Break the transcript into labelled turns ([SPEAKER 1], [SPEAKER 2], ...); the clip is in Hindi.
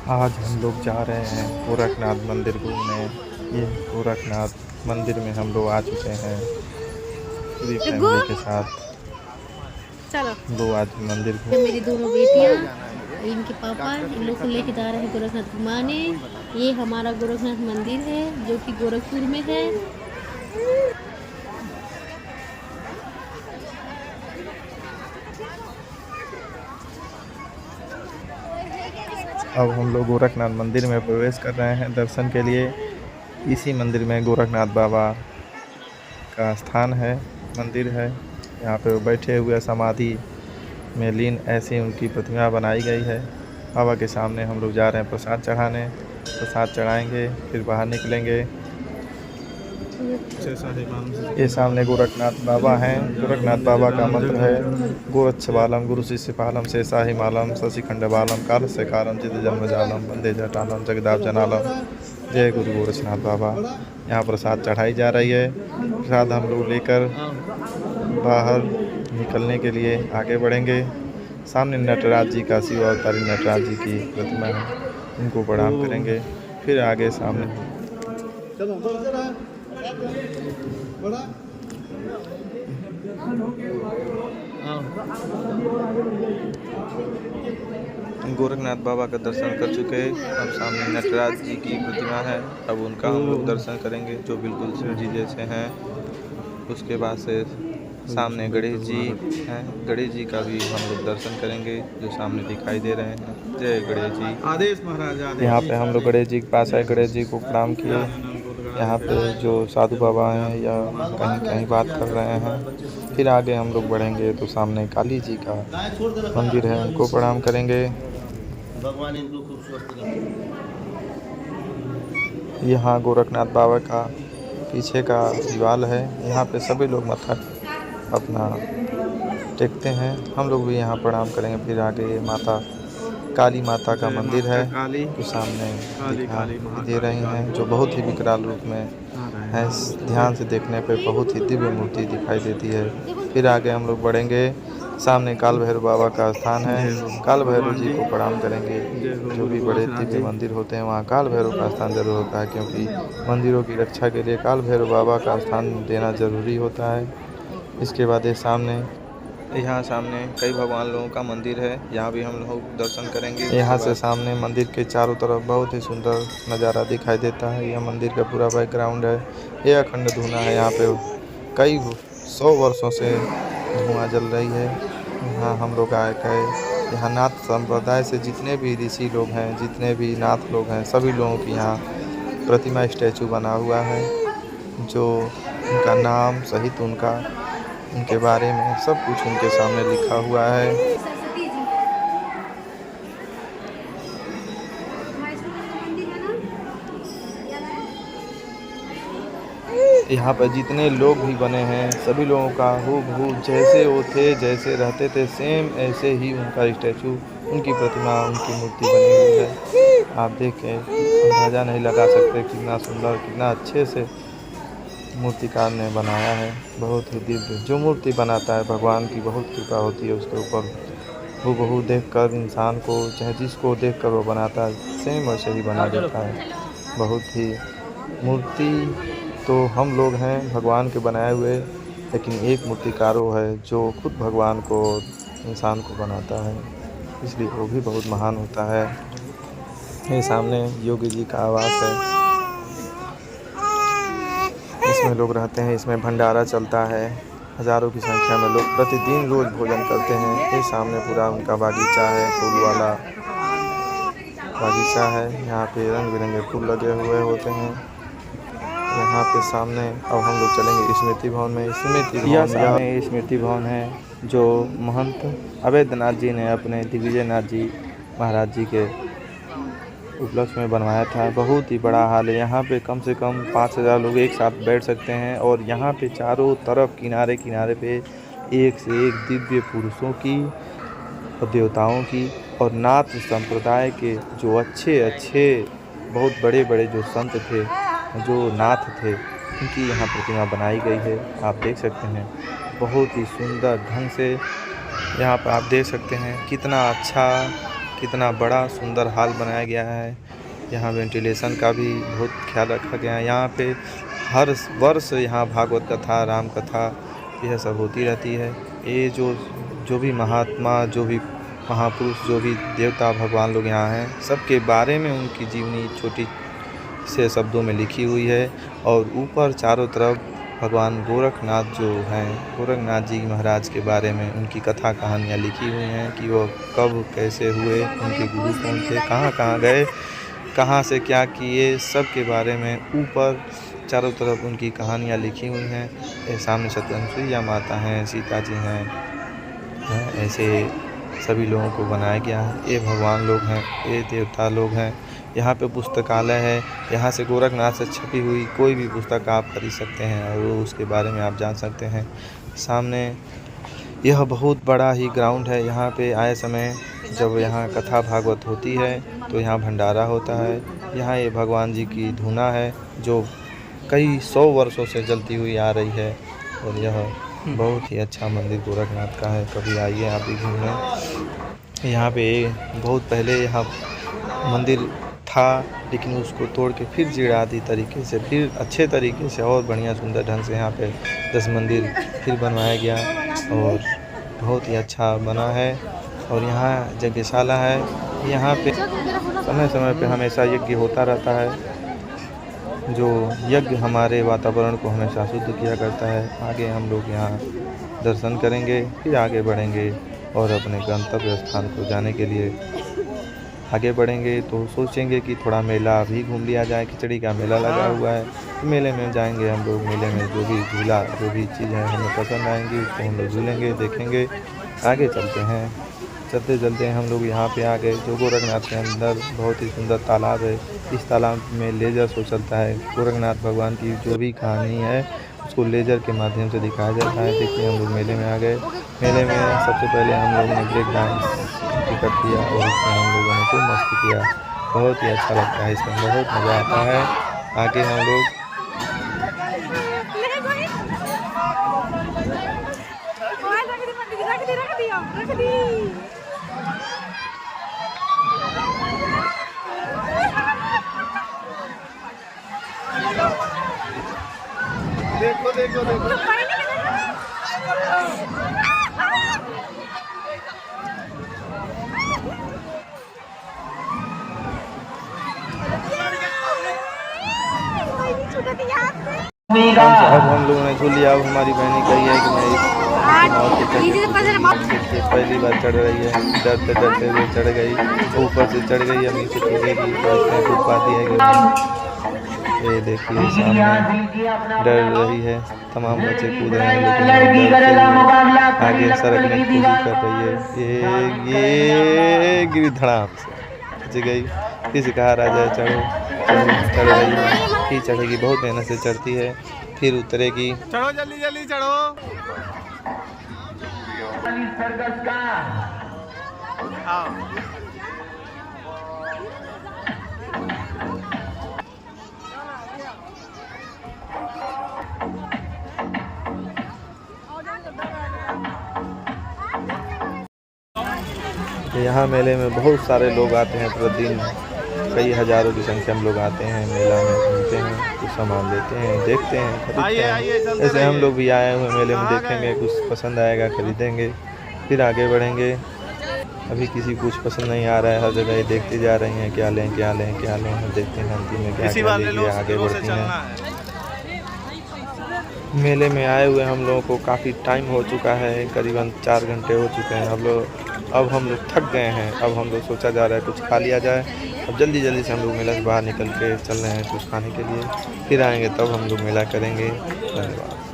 [SPEAKER 1] आज हम लोग जा रहे हैं गोरखनाथ मंदिर घूमने। ये गोरखनाथ मंदिर में हम लोग आ चुके हैं पूरी फैमिली के साथ।
[SPEAKER 2] चलो
[SPEAKER 1] हम लोग आज मंदिर
[SPEAKER 2] ये मेरी दोनों बेटियां, इनके पापा इन लोग को लेके जा रहे हैं गोरखनाथ घुमाने। ये हमारा गोरखनाथ मंदिर है जो कि गोरखपुर में है।
[SPEAKER 1] अब हम लोग गोरखनाथ मंदिर में प्रवेश कर रहे हैं दर्शन के लिए। इसी मंदिर में गोरखनाथ बाबा का स्थान है, मंदिर है। यहाँ पे वो बैठे हुए समाधि में लीन ऐसी उनकी प्रतिमा बनाई गई है। बाबा के सामने हम लोग जा रहे हैं प्रसाद चढ़ाने। प्रसाद चढ़ाएंगे फिर बाहर निकलेंगे। ये सामने गोरखनाथ बाबा हैं। गोरखनाथ बाबा का मंत्र है गोरक्षबालम गुरु शिष्य पालम शेषाहि मालम शशिखंड बालम काल से कारम चित जन्म जालम वंदे जटालम जगदाब जनालम। जय गुरु गोरक्षनाथ बाबा। यहाँ प्रसाद चढ़ाई जा रही है। प्रसाद हम लोग लेकर बाहर निकलने के लिए आगे बढ़ेंगे। सामने नटराज जी का शिव अवतारी नटराज जी की प्रतिमा है, उनको प्रणाम करेंगे। फिर आगे सामने गोरखनाथ बाबा का दर्शन कर चुके हैं। अब सामने नटराज जी की प्रतिमा है, अब उनका हम लोग दर्शन करेंगे जो बिल्कुल शिव जी जैसे हैं। उसके बाद से सामने गणेश जी हैं, गणेश जी का भी हम लोग दर्शन करेंगे जो सामने दिखाई दे रहे हैं। जय गणेश जी।
[SPEAKER 3] आदेश महाराज।
[SPEAKER 1] यहाँ पे हम लोग गणेश जी के पास है, गणेश जी को प्रणाम किए। यहाँ पे जो साधु बाबा हैं या कहीं कहीं बात कर रहे हैं। फिर आगे हम लोग बढ़ेंगे तो सामने काली जी का मंदिर है, उनको प्रणाम करेंगे।
[SPEAKER 3] भगवान इनको खूब स्वस्थ रखें।
[SPEAKER 1] यहाँ गोरखनाथ बाबा का पीछे का दीवाल है, यहाँ पे सभी लोग माथा अपना टेकते हैं। हम लोग भी यहाँ प्रणाम करेंगे। फिर आगे माता काली माता का मंदिर है जो सामने दिखाई दे रही हैं, जो बहुत ही विकराल रूप में है। ध्यान से देखने पे बहुत ही दिव्य मूर्ति दिखाई देती है। फिर आगे हम लोग बढ़ेंगे, सामने काल भैरव बाबा का स्थान है। काल भैरव जी को प्रणाम करेंगे। जो भी बड़े दिव्य मंदिर होते हैं वहाँ काल भैरव का स्थान जरूर होता है, क्योंकि मंदिरों की रक्षा के लिए काल भैरव बाबा का स्थान देना जरूरी होता है। इसके बाद ये सामने यहाँ सामने कई भगवान लोगों का मंदिर है, यहाँ भी हम लोग दर्शन करेंगे। यहाँ से सामने मंदिर के चारों तरफ बहुत ही सुंदर नज़ारा दिखाई देता है। यह मंदिर का पूरा बैकग्राउंड है। यह अखंड धुना है। यहाँ पे कई 100 वर्षों से धुआं जल रही है। यहाँ हम लोग आए गए। यहाँ नाथ संप्रदाय से जितने भी ऋषि लोग हैं, जितने भी नाथ लोग हैं, सभी लोगों की यहाँ प्रतिमा स्टैचू बना हुआ है, जो उनका नाम सहित उनके बारे में सब कुछ उनके सामने लिखा हुआ है। यहाँ पर जितने लोग भी बने हैं सभी लोगों का हूबहू जैसे वो थे, जैसे रहते थे, सेम ऐसे ही उनका स्टैचू, उनकी प्रतिमा, उनकी मूर्ति बनी हुई है। आप देख के अंदाज़ा नहीं लगा सकते कितना सुंदर, कितना अच्छे से मूर्तिकार ने बनाया है। बहुत ही दिव्य। जो मूर्ति बनाता है भगवान की बहुत कृपा होती है उसके ऊपर। हूबहू देखकर इंसान को, चाहे जिसको देखकर वो बनाता है, सेम वैसे ही बना देता है। बहुत ही मूर्ति तो हम लोग हैं भगवान के बनाए हुए, लेकिन एक मूर्तिकार वो है जो खुद भगवान को, इंसान को बनाता है, इसलिए वो भी बहुत महान होता है। ये सामने योगी जी का आवास है, इसमें लोग रहते हैं। इसमें भंडारा चलता है। हज़ारों की संख्या में लोग प्रतिदिन रोज़ भोजन करते हैं। ये सामने पूरा उनका बागीचा है, फूल वाला बागीचा है। यहाँ पे रंग बिरंगे फूल लगे हुए होते हैं। यहाँ पे सामने अब हम लोग चलेंगे स्मृति भवन में। स्मृति भवन है जो महंत अवैधनाथ जी ने अपने दिग्विजयनाथ जी महाराज जी के उपलक्ष्य में बनवाया था। बहुत ही बड़ा हॉल है। यहाँ पे कम से कम 5000 लोग एक साथ बैठ सकते हैं। और यहाँ पे चारों तरफ किनारे किनारे पे एक से एक दिव्य पुरुषों की और देवताओं की और नाथ संप्रदाय के जो अच्छे बहुत बड़े बड़े जो संत थे, जो नाथ थे, उनकी यहाँ प्रतिमा बनाई गई है। आप देख सकते हैं बहुत ही सुंदर ढंग से। यहाँ पर आप देख सकते हैं कितना अच्छा कितना बड़ा सुंदर हॉल बनाया गया है। यहाँ वेंटिलेशन का भी बहुत ख्याल रखा गया है। यहाँ पे हर वर्ष यहाँ भागवत कथा, राम कथा यह सब होती रहती है। ये जो भी महात्मा, जो भी महापुरुष, जो भी देवता भगवान लोग यहाँ हैं, सबके बारे में उनकी जीवनी छोटी से शब्दों में लिखी हुई है। और ऊपर चारों तरफ भगवान गोरखनाथ जो हैं, गोरखनाथ जी महाराज के बारे में उनकी कथा कहानियाँ लिखी हुई हैं कि वो कब कैसे हुए, उनके गुरु कौन थे, कहाँ कहाँ गए, कहाँ से क्या किए, सब के बारे में ऊपर चारों तरफ उनकी कहानियाँ लिखी हुई हैं। ये सामने सत्यनारायण माता हैं, सीता जी हैं, ऐसे सभी लोगों को बनाया गया है। ये भगवान लोग हैं, ये देवता लोग हैं। यहाँ पे पुस्तकालय है। यहाँ से गोरखनाथ से छपी हुई कोई भी पुस्तक आप खरीद सकते हैं और वो उसके बारे में आप जान सकते हैं। सामने यह बहुत बड़ा ही ग्राउंड है। यहाँ पे आए समय जब यहाँ कथा भागवत होती है तो यहाँ भंडारा होता है। यहाँ ये भगवान जी की धुना है जो कई 100 वर्षों से चलती हुई आ रही है। और यह बहुत ही अच्छा मंदिर गोरखनाथ का है। कभी आइए आप भी घूमने। यहाँ पे बहुत पहले यहाँ मंदिर था, लेकिन उसको तोड़ के फिर जीर्णादी तरीके से, फिर अच्छे तरीके से और बढ़िया सुंदर ढंग से यहाँ पे 10 मंदिर फिर बनवाया गया और बहुत ही अच्छा बना है। और यहाँ यज्ञशाला है। यहाँ पे समय समय पे हमेशा यज्ञ होता रहता है। जो यज्ञ हमारे वातावरण को हमेशा शुद्ध किया करता है। आगे हम लोग यहाँ दर्शन करेंगे, फिर आगे बढ़ेंगे और अपने गंतव्य स्थान को जाने के लिए आगे बढ़ेंगे। तो सोचेंगे कि थोड़ा मेला भी घूम लिया जाए। खिचड़ी का मेला लगा हुआ है, मेले में जाएंगे हम लोग। मेले में जो भी झूला, जो भी चीज़ है हमें पसंद आएंगी उसको हम लोग झूलेंगे, देखेंगे। आगे चलते हैं। चलते चलते हम लोग यहाँ पे आ गए। जो गोरखनाथ के अंदर बहुत ही सुंदर तालाब है। इस तालाब में लेज़र शो चलता है। गोरखनाथ भगवान की जो भी कहानी है उसको लेज़र के माध्यम से दिखाया जाता है। देखिए हम लोग मेले में आ गए। मेले में सबसे पहले हम लोगों ने ब्रेक डांस टिकट किया और उसमें हम लोगों ने खूब मस्ती किया। बहुत ही अच्छा लगता है, इसमें बहुत मज़ा आता है। आगे हम लोग
[SPEAKER 3] देखो देखो देखो
[SPEAKER 1] अब हम लोगों ने झूल लिया। अब हमारी बहनी कही है कि मैं पहली बार चढ़ रही है। डरते डरते हुए चढ़ गई, ऊपर से चढ़ गई, अब नीचे कूदेगी। कूद पाती है कि ये देखिए सामने डर रही है। तमाम बच्चे कूद रहे हैं लेकिन आगे सड़क में कूदी कर रही है। ये गिरी धड़ाम से गई। किसी कहा राजा चढ़ो, चढ़ रही है, फिर चढ़ेगी। बहुत मेहनत से चढ़ती है, फिर उतरेगी।
[SPEAKER 3] चढ़ो जल्दी जल्दी चढ़ो।
[SPEAKER 1] यहाँ मेले में बहुत सारे लोग आते हैं। प्रतिदिन कई हज़ारों की संख्या में लोग आते हैं। मेला में घूमते हैं, कुछ सामान लेते हैं, देखते हैं, खरीदते हैं। ऐसे हम लोग भी आए हुए मेले में देखेंगे, कुछ पसंद आएगा खरीदेंगे, फिर आगे बढ़ेंगे। अभी किसी कुछ पसंद नहीं आ रहा है, हर जगह ये देखते जा रही हैं क्या लें क्या लें क्या लें। हम देखते हैं अंतिम में क्या क्या लेंगे, आगे बढ़ती हैं। मेले में आए हुए हम लोगों को काफ़ी टाइम हो चुका है, करीबन 4 घंटे हो चुके हैं। अब हम लोग थक गए हैं। अब हम लोग सोचा जा रहा है कुछ खा लिया जाए। अब जल्दी जल्दी से हम लोग मेला से बाहर निकल के चल रहे हैं कुछ खाने के लिए। फिर आएंगे तब हम लोग मेला करेंगे। धन्यवाद।